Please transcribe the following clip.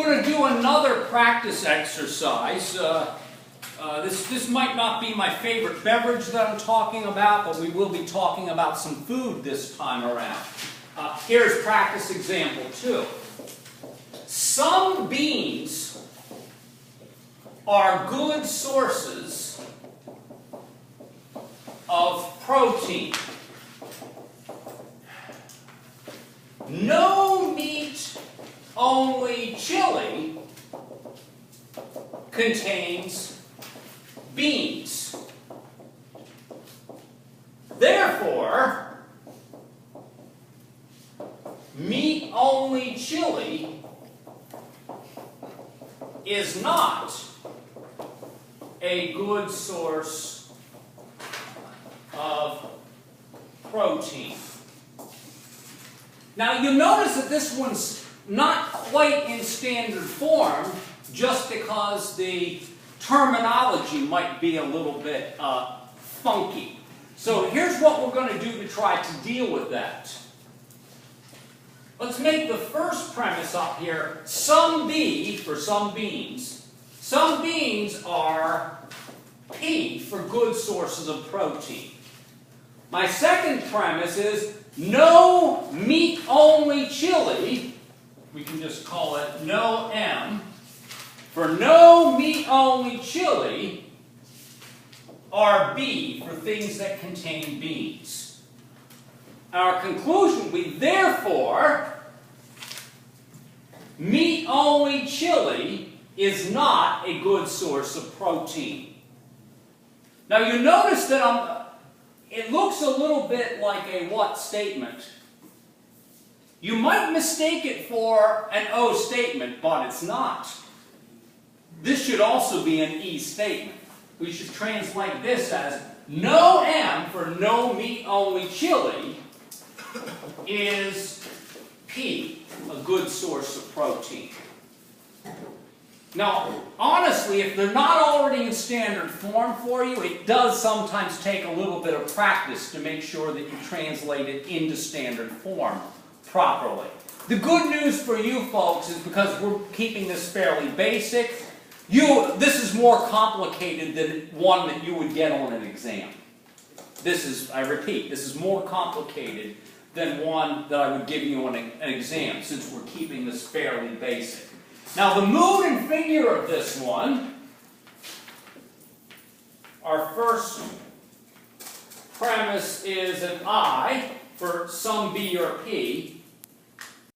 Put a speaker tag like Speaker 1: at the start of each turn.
Speaker 1: Going to do another practice exercise. This might not be my favorite beverage that I'm talking about, but we will be talking about some food this time around. Here's practice example 2. Some beans are good sources of protein. No meat, only chili contains beans. Therefore, meat only chili is not a good source of protein. Now you notice that this one's not quite in standard form just because the terminology might be a little bit funky. So here's what we're going to do to try to deal with that. Let's make the first premise up here, some B for some beans. Some beans are P for good sources of protein. My second premise is no meat-only chili, we can just call it no M, for no meat-only chili are B for things that contain beans. Our conclusion will be, therefore, meat-only chili is not a good source of protein. Now you notice that it looks a little bit like a what statement. You might mistake it for an O statement, but it's not. This should also be an E statement. We should translate this as no M for no meat-only chili is P, a good source of protein. Now, honestly, if they're not already in standard form for you, it does sometimes take a little bit of practice to make sure that you translate it into standard form properly. The good news for you folks is because we're keeping this fairly basic, this is more complicated than one that you would get on an exam. This is, I repeat, this is more complicated than one that I would give you on an exam, since we're keeping this fairly basic. Now the mood and figure of this one, our first premise is an I for some B or P.